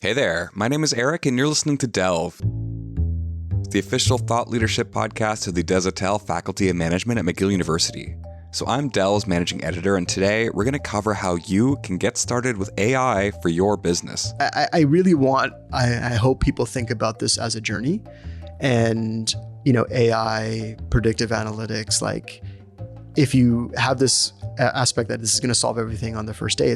Hey there, my name is Eric and you're listening to Delve, the official thought leadership podcast of the Desautels Faculty of Management at McGill University. So I'm Delve's managing editor, and today we're going to cover how you can get started with AI for your business. I hope people think about this as a journey, and AI, predictive analytics, like if you have this aspect that this is going to solve everything on the first day,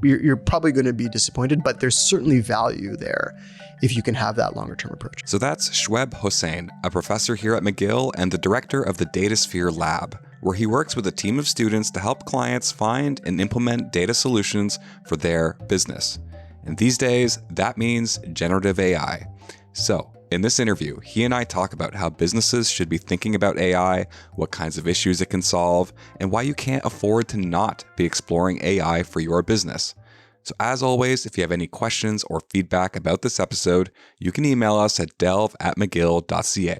you're probably going to be disappointed, but there's certainly value there if you can have that longer term approach. So that's Shoeb Hosain, a professor here at McGill and the director of the DataSphere Lab, where he works with a team of students to help clients find and implement data solutions for their business. And these days, that means generative AI. So in this interview, he and I talk about how businesses should be thinking about AI, what kinds of issues it can solve, and why you can't afford to not be exploring AI for your business. So as always, if you have any questions or feedback about this episode, you can email us at delve@mcgill.ca.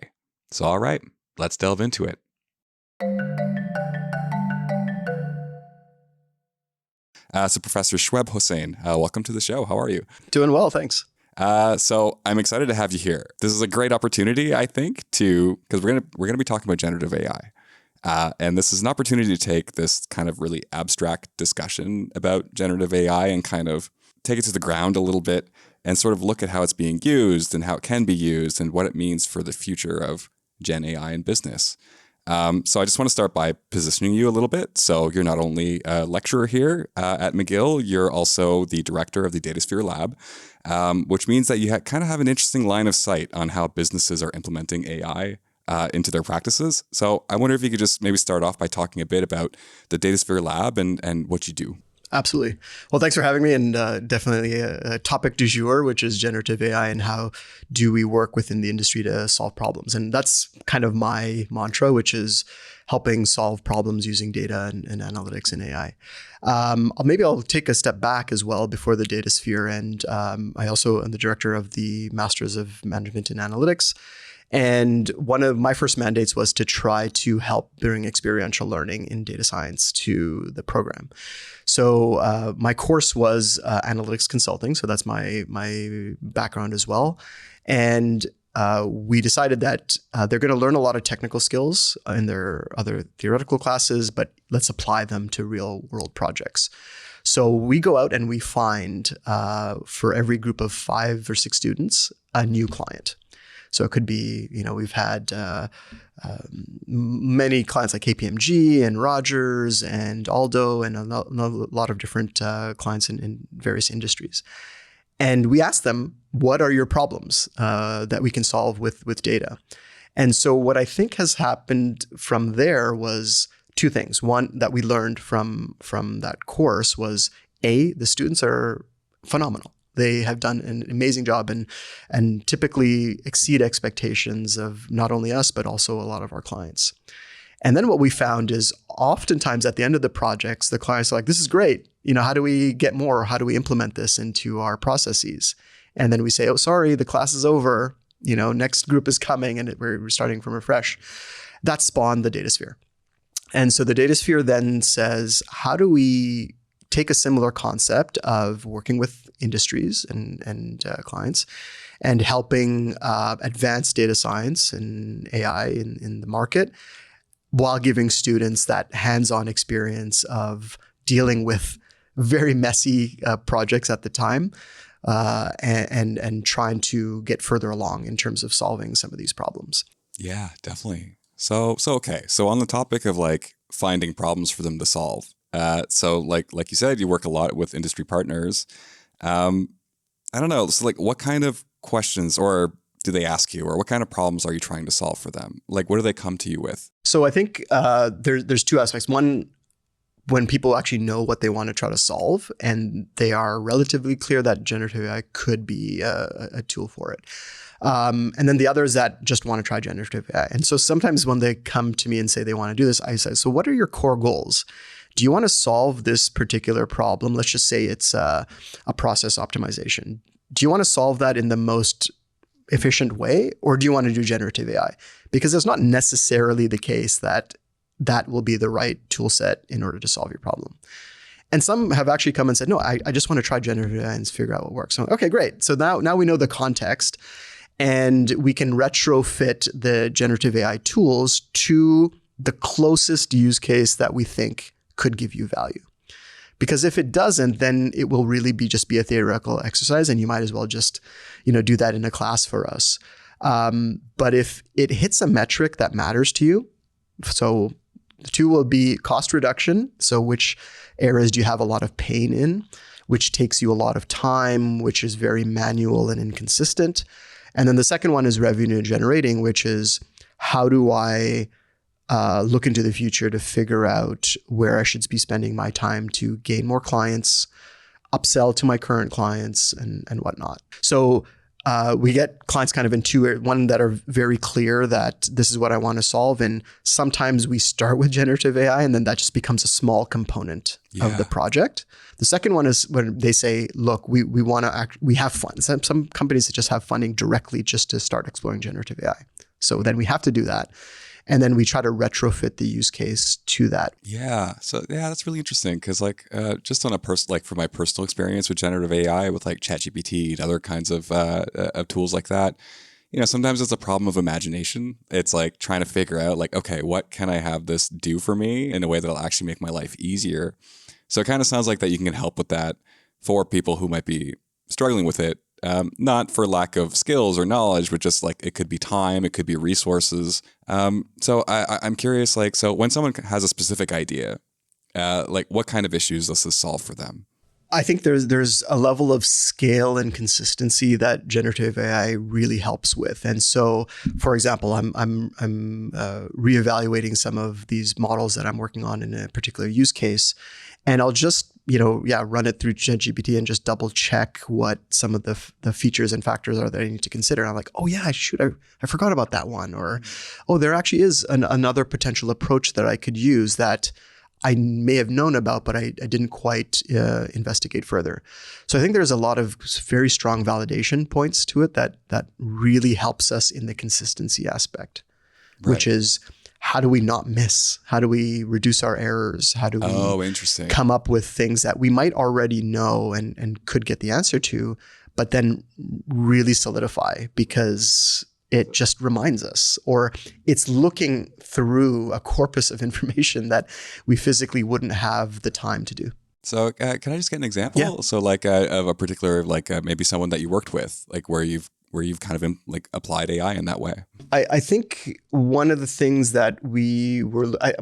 So all right, let's delve into it. So Professor Shoeb Hosain, welcome to the show. How are you? Doing well, thanks. So I'm excited to have you here. This is a great opportunity, I think, because we're gonna be talking about generative AI, and this is an opportunity to take this kind of really abstract discussion about generative AI and kind of take it to the ground a little bit and sort of look at how it's being used and how it can be used and what it means for the future of Gen AI in business. So I just want to start by positioning you a little bit. So you're not only a lecturer here at McGill, you're also the director of the DataSphere Lab, which means that you kind of have an interesting line of sight on how businesses are implementing AI into their practices. So I wonder if you could just maybe start off by talking a bit about the DataSphere Lab and what you do. Absolutely. Well, thanks for having me, and definitely a topic du jour, which is generative AI and how do we work within the industry to solve problems. And that's kind of my mantra, which is helping solve problems using data and analytics and AI. Maybe I'll take a step back as well before the DataSphere, and I also am the director of the Masters of Management in Analytics. And one of my first mandates was to try to help bring experiential learning in data science to the program. So my course was analytics consulting. So that's my background as well. And we decided that they're going to learn a lot of technical skills in their other theoretical classes, but let's apply them to real world projects. So we go out and we find for every group of 5 or 6 students, a new client. So it could be, we've had many clients like KPMG and Rogers and Aldo and a lot of different clients in various industries. And we asked them, what are your problems that we can solve with data? And so what I think has happened from there was 2 things. One that we learned from that course was, A, the students are phenomenal. They have done an amazing job and typically exceed expectations of not only us, but also a lot of our clients. And then what we found is oftentimes at the end of the projects, the clients are like, this is great. How do we get more? How do we implement this into our processes? And then we say, oh, sorry, the class is over. Next group is coming and we're starting from afresh. That spawned the DataSphere. And so the DataSphere then says, how do we take a similar concept of working with industries and clients and helping advance data science and AI in the market while giving students that hands-on experience of dealing with very messy projects at the time and trying to get further along in terms of solving some of these problems. Yeah, definitely. So okay. So on the topic of finding problems for them to solve, so like you said, you work a lot with industry partners. I don't know. So what kind of questions or do they ask you, or what kind of problems are you trying to solve for them? What do they come to you with? So I think there's 2 aspects. One, when people actually know what they want to try to solve and they are relatively clear that generative AI could be a tool for it. And then the other is that just want to try generative AI. And so sometimes when they come to me and say they want to do this, I say, so what are your core goals? Do you want to solve this particular problem? Let's just say it's a process optimization. Do you want to solve that in the most efficient way, or do you want to do generative AI? Because it's not necessarily the case that that will be the right tool set in order to solve your problem. And some have actually come and said, no, I just want to try generative AI and figure out what works. So, okay, great. So now we know the context, and we can retrofit the generative AI tools to the closest use case that we think could give you value. Because if it doesn't, then it will really just be a theoretical exercise, and you might as well just, do that in a class for us. But if it hits a metric that matters to you, so the two will be cost reduction. So which areas do you have a lot of pain in, which takes you a lot of time, which is very manual and inconsistent. And then the second one is revenue generating, which is how do I look into the future to figure out where I should be spending my time to gain more clients, upsell to my current clients, and whatnot. So we get clients kind of in two areas, one that are very clear that this is what I want to solve. And sometimes we start with generative AI, and then that just becomes a small component of the project. The second one is when they say, look, we want to we have fun. Some companies that just have funding directly just to start exploring generative AI. So then we have to do that. And then we try to retrofit the use case to that. Yeah. So that's really interesting because just on a for my personal experience with generative AI with like ChatGPT and other kinds of tools like that, sometimes it's a problem of imagination. It's like trying to figure out like, okay, what can I have this do for me in a way that'll actually make my life easier? So it kind of sounds like that you can help with that for people who might be struggling with it. Not for lack of skills or knowledge, but just like it could be time, it could be resources. So I'm curious, so when someone has a specific idea, what kind of issues does this solve for them? I think there's a level of scale and consistency that generative AI really helps with. And so, for example, I'm reevaluating some of these models that I'm working on in a particular use case, and I'll just run it through ChatGPT and just double check what some of the features and factors are that I need to consider. And I'm like, oh yeah, I forgot about that one, or oh, there actually is another potential approach that I could use that I may have known about, but I didn't quite investigate further. So I think there's a lot of very strong validation points to it that really helps us in the consistency aspect, which is how do we not miss? How do we reduce our errors? How do we come up with things that we might already know and could get the answer to, but then really solidify because it just reminds us, or it's looking through a corpus of information that we physically wouldn't have the time to do. So can I just get an example? Yeah. So of a particular, maybe someone that you worked with, where you've kind of applied AI in that way? I think one of the things that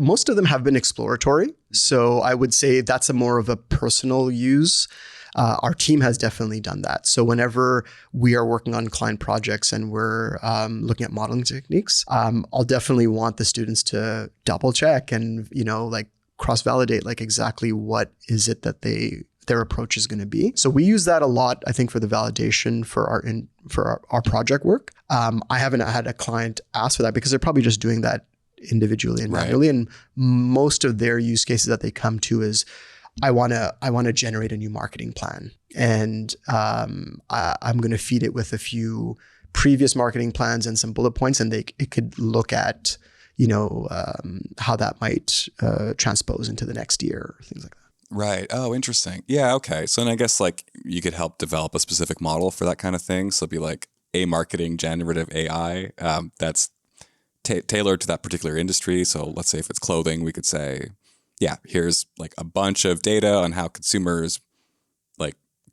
most of them have been exploratory. So I would say that's more of a personal use. Our team has definitely done that. So whenever we are working on client projects and we're looking at modeling techniques, I'll definitely want the students to double check and, cross-validate exactly what is it that their approach is going to be. So we use that a lot, I think, for the validation for our project work. I haven't had a client ask for that because they're probably just doing that individually and manually. And most of their use cases that they come to is, I want to generate a new marketing plan, and I'm going to feed it with a few previous marketing plans and some bullet points, and it could look at how that might transpose into the next year, or things like that. Right. Oh, interesting. Yeah. Okay. So then I guess you could help develop a specific model for that kind of thing. So it'd be like a marketing generative AI that's tailored to that particular industry. So let's say if it's clothing, we could say, yeah, here's a bunch of data on how consumers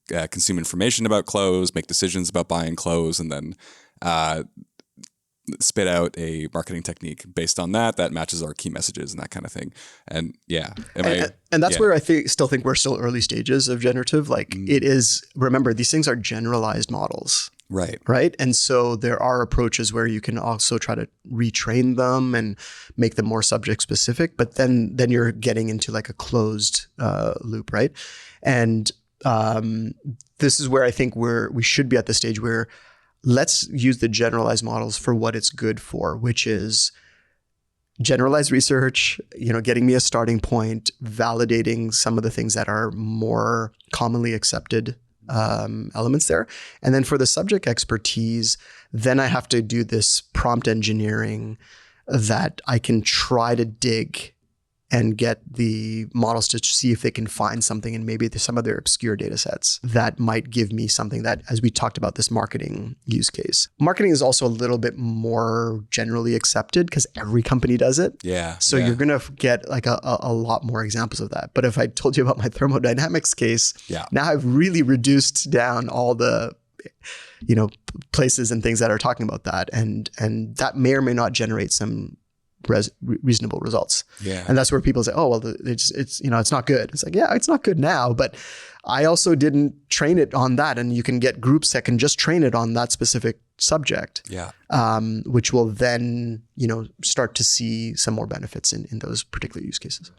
consume information about clothes, make decisions about buying clothes, and then spit out a marketing technique based on that matches our key messages and that kind of thing. And yeah. And that's where I still think we're still early stages of generative. It is, remember, these things are generalized models. Right. And so there are approaches where you can also try to retrain them and make them more subject specific, but then you're getting into a closed loop, right? And this is where I think we should be at the stage where let's use the generalized models for what it's good for, which is generalized research, getting me a starting point, validating some of the things that are more commonly accepted elements there. And then for the subject expertise, then I have to do this prompt engineering that I can try to dig and get the models to see if they can find something in maybe some of their obscure data sets that might give me something that, as we talked about this marketing use case. Marketing is also a little bit more generally accepted because every company does it. Yeah. So you're going to get like a lot more examples of that. But if I told you about my thermodynamics case, now I've really reduced down all the places and things that are talking about that. And that may or may not generate some reasonable results. Yeah. And that's where people say, oh, well, it's not good. It's like, yeah, it's not good now, but I also didn't train it on that. And you can get groups that can just train it on that specific subject. Yeah. Which will then, start to see some more benefits in those particular use cases.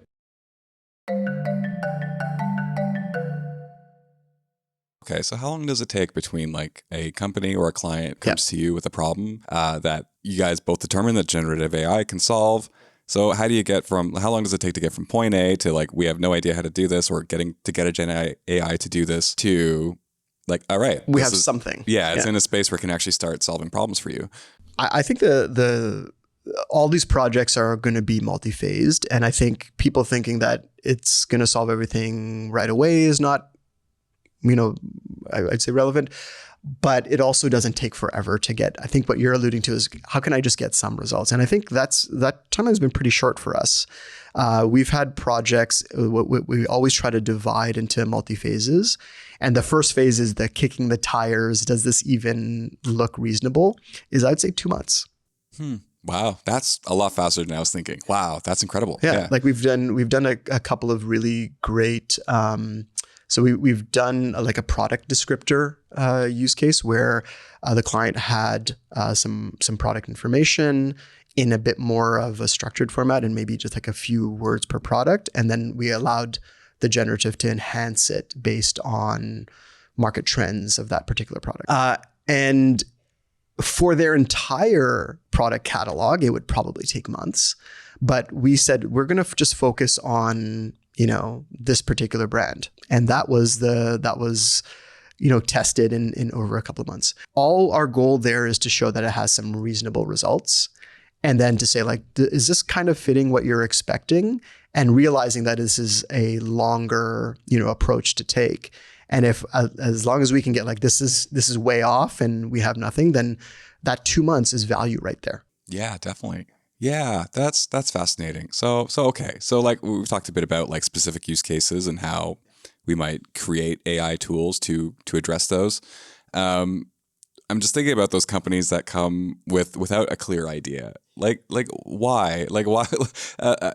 Okay, so how long does it take between like a company or a client comes to you with a problem that you guys both determine that generative AI can solve? So how long does it take to get from point A to like, we have no idea how to do this, or getting to get a Gen AI to do this, to like, all right, we have something. Yeah, it's in a space where it can actually start solving problems for you. I think all these projects are going to be multi-phased, and I think people thinking that it's going to solve everything right away is not, I'd say relevant, but it also doesn't take forever to get. I think what you're alluding to is, how can I just get some results? And I think that timeline has been pretty short for us. We've had projects, we always try to divide into multi-phases. And the first phase is the kicking the tires. Does this even look reasonable? Is, I'd say, 2 months. Wow, that's a lot faster than I was thinking. Wow, that's incredible. Yeah. Like we've done a couple of really great. So we've done like a product descriptor use case where the client had some product information in a bit more of a structured format and maybe just like a few words per product. And then we allowed the generative to enhance it based on market trends of that particular product. And for their entire product catalog, it would probably take months. But we said, we're going to just focus on this particular brand. And that was tested in over a couple of months. All our goal there is to show that it has some reasonable results. And then to say, like, is this kind of fitting what you're expecting? And realizing that this is a longer, approach to take. And if, as long as we can get like, this is way off and we have nothing, then that 2 months is value right there. Yeah, definitely. Yeah, that's fascinating. So okay. So like we've talked a bit about like specific use cases and how we might create AI tools to address those. I'm just thinking about those companies that come without a clear idea. Like why? Like why?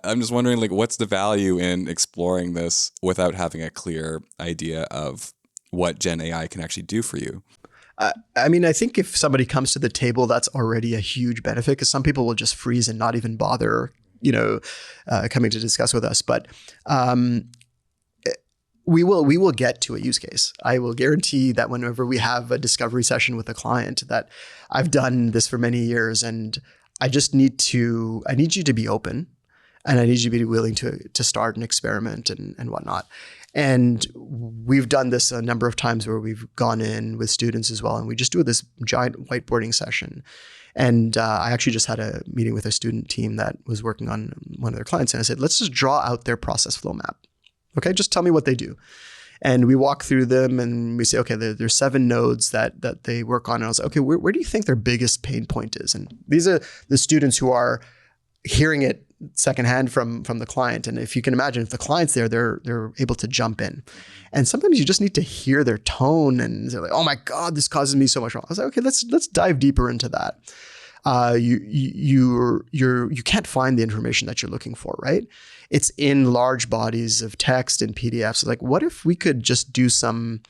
I'm just wondering, like, what's the value in exploring this without having a clear idea of what Gen AI can actually do for you? I mean, I think if somebody comes to the table, that's already a huge benefit, because some people will just freeze and not even bother, coming to discuss with us. But we will get to a use case. I will guarantee that whenever we have a discovery session with a client, that I've done this for many years, and I need you to be open, and I need you to be willing to start an experiment and whatnot. And we've done this a number of times where we've gone in with students as well, and we just do this giant whiteboarding session. And I actually just had a meeting with a student team that was working on one of their clients, and I said, let's just draw out their process flow map. Okay, just tell me what they do. And we walk through them and we say, okay, there's 7 nodes that they work on. And I was like, okay, where do you think their biggest pain point is? And these are the students who are hearing it secondhand from the client. And if you can imagine, if the client's there, they're able to jump in. And sometimes you just need to hear their tone, and they're like, oh my God, this causes me so much wrong. I was like, okay, let's dive deeper into that. You can't find the information that you're looking for, right? It's in large bodies of text and PDFs. Like, what if we could just do some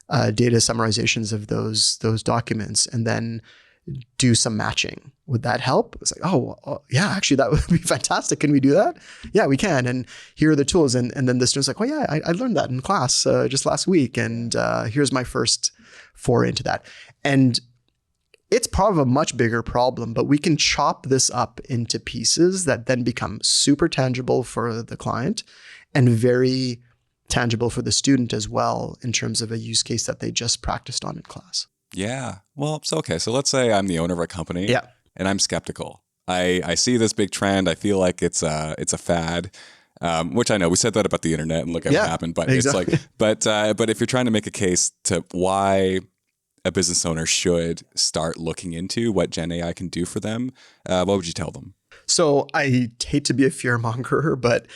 data summarizations of those documents and then do some matching? Would that help? It's like, oh yeah, actually that would be fantastic. Can we do that? Yeah, we can. And here are the tools. And then the student's like, oh yeah, I learned that in class just last week. And here's my first foray into that. And it's part of a much bigger problem, but we can chop this up into pieces that then become super tangible for the client and very tangible for the student as well, in terms of a use case that they just practiced on in class. Yeah. Well, so okay. So let's say I'm the owner of a company, and I'm skeptical. I see this big trend. I feel like it's a fad. which I know we said that about the internet and look at what happened, but exactly. it's like, but if you're trying to make a case to why a business owner should start looking into what Gen AI can do for them, what would you tell them? So I hate to be a fearmonger, but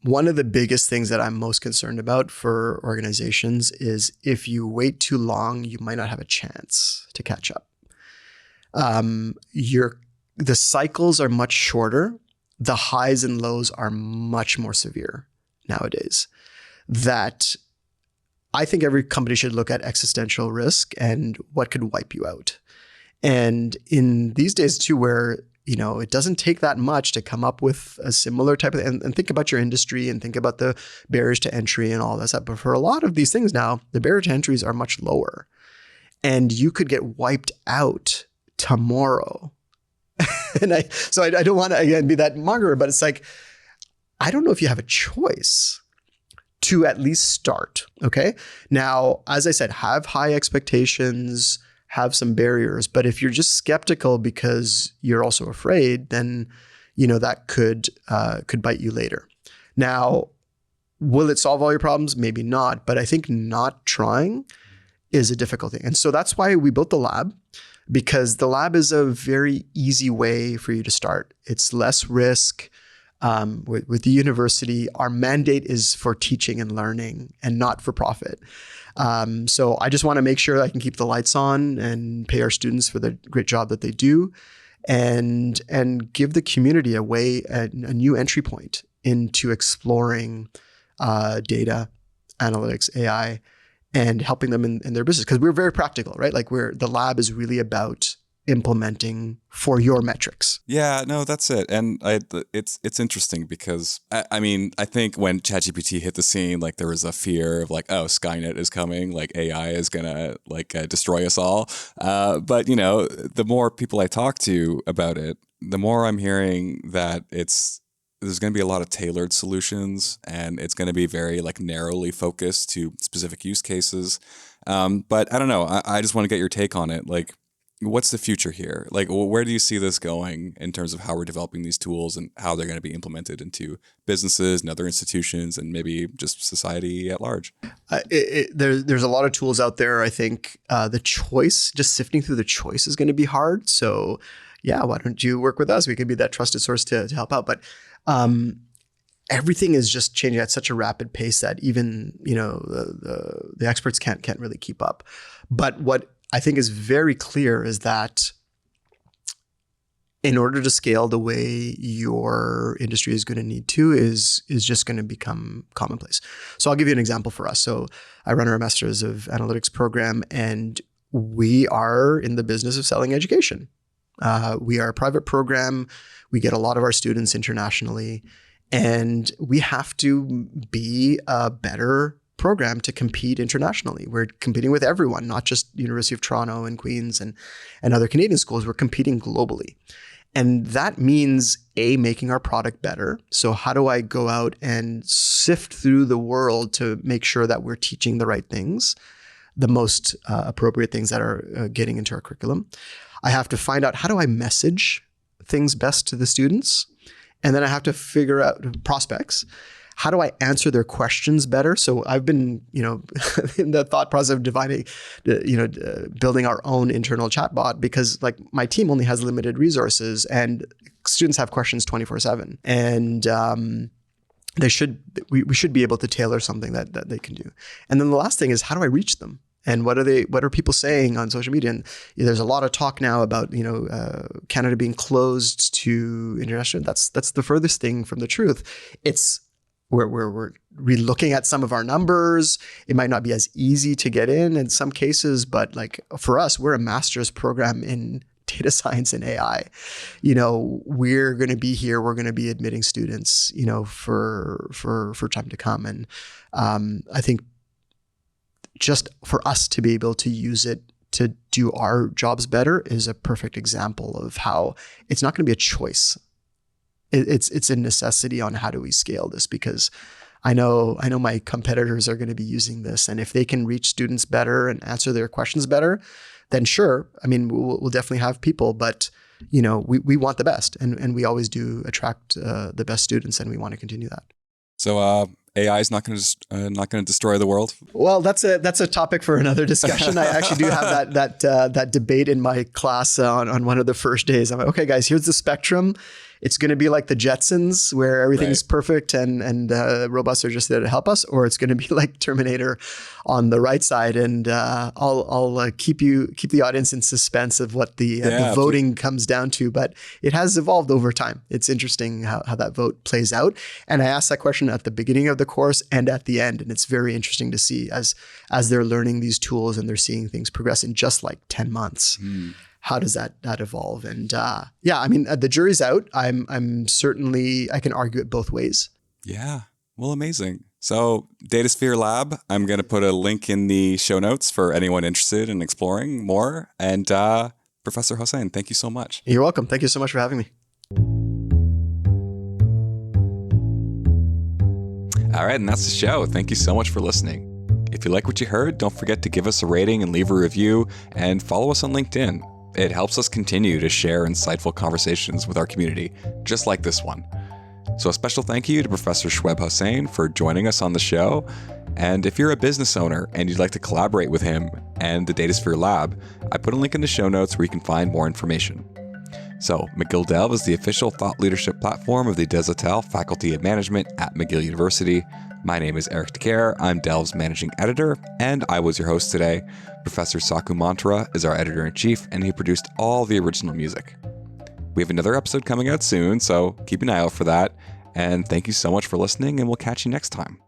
one of the biggest things that I'm most concerned about for organizations is if you wait too long, you might not have a chance to catch up. The cycles are much shorter. The highs and lows are much more severe nowadays. That I think every company should look at existential risk and what could wipe you out. And in these days too, where it doesn't take that much to come up with a similar type of, and think about your industry and think about the barriers to entry and all that stuff. But for a lot of these things now, the barrier to entries are much lower, and you could get wiped out tomorrow. And I don't want to again be that monger, but it's like, I don't know if you have a choice to at least start. Okay. Now, as I said, have high expectations, have some barriers. But if you're just skeptical because you're also afraid, then that could bite you later. Now, will it solve all your problems? Maybe not. But I think not trying is a difficult thing. And so that's why we built the lab, because the lab is a very easy way for you to start. It's less risk. With the university, our mandate is for teaching and learning and not for profit. So I just want to make sure I can keep the lights on and pay our students for the great job that they do, and give the community a new entry point into exploring data, analytics, AI, and helping them in their business. Because we're very practical, right? Like the lab is really about implementing for your metrics. Yeah, no, that's it. And it's interesting because I think when ChatGPT hit the scene, like there was a fear of like, oh, Skynet is coming, like AI is gonna destroy us all. But the more people I talk to about it, the more I'm hearing that there's going to be a lot of tailored solutions, and it's going to be very narrowly focused to specific use cases. But I don't know. I just want to get your take on it. Like, what's the future here? Like, where do you see this going in terms of how we're developing these tools and how they're going to be implemented into businesses and other institutions and maybe just society at large? There's a lot of tools out there. I think just sifting through the choice is going to be hard. So yeah, why don't you work with us? We could be that trusted source to help out. But everything is just changing at such a rapid pace that even the experts can't really keep up. But what I think is very clear is that in order to scale the way your industry is going to need to is just going to become commonplace. So I'll give you an example for us. So I run our Masters of Analytics program, and we are in the business of selling education. We are a private program. We get a lot of our students internationally, and we have to be a better program to compete internationally. We're competing with everyone, not just University of Toronto and Queen's and other Canadian schools. We're competing globally. And that means making our product better. So how do I go out and sift through the world to make sure that we're teaching the right things, the most appropriate things that are getting into our curriculum? I have to find out, how do I message things best to the students? And then I have to figure out prospects. How do I answer their questions better? So I've been, in the thought process of building our own internal chatbot, because my team only has limited resources and students have questions 24/7. And we should be able to tailor something that they can do. And then the last thing is, how do I reach them? And what are people saying on social media? And there's a lot of talk now about Canada being closed to international. That's the furthest thing from the truth. We're re-looking at some of our numbers. It might not be as easy to get in some cases, but for us, we're a master's program in data science and AI. We're going to be here. We're going to be admitting students, for time to come. And I think just for us to be able to use it to do our jobs better is a perfect example of how it's not going to be a choice. It's a necessity on how do we scale this, because I know my competitors are going to be using this, and if they can reach students better and answer their questions better, then sure. I mean, we'll definitely have people, but we want the best, and we always do attract the best students, and we want to continue that. So AI is not going to destroy the world. Well, that's a topic for another discussion. I actually do have that debate in my class on one of the first days. I'm like, okay, guys, here's the spectrum. It's going to be like the Jetsons, where everything's perfect and robots are just there to help us, or it's going to be like Terminator on the right side. And I'll keep the audience in suspense of what the voting comes down to. But it has evolved over time. It's interesting how that vote plays out. And I asked that question at the beginning of the course and at the end, and it's very interesting to see as they're learning these tools and they're seeing things progress in just like 10 months. How does that evolve? And the jury's out. I'm certainly, I can argue it both ways. Yeah. Well, amazing. So DataSphere Lab, I'm going to put a link in the show notes for anyone interested in exploring more. And Professor Hosain, thank you so much. You're welcome. Thank you so much for having me. All right. And that's the show. Thank you so much for listening. If you like what you heard, don't forget to give us a rating and leave a review, and follow us on LinkedIn. It helps us continue to share insightful conversations with our community, just like this one. So a special thank you to Professor Shoeb Hosain for joining us on the show. And if you're a business owner and you'd like to collaborate with him and the DataSphere Lab, I put a link in the show notes where you can find more information. So McGill Delve is the official thought leadership platform of the Desautels Faculty of Management at McGill University. My name is Eric Dicaire. I'm Delve's managing editor, and I was your host today. Professor Saku Mantra is our editor-in-chief, and he produced all the original music. We have another episode coming out soon, so keep an eye out for that. And thank you so much for listening, and we'll catch you next time.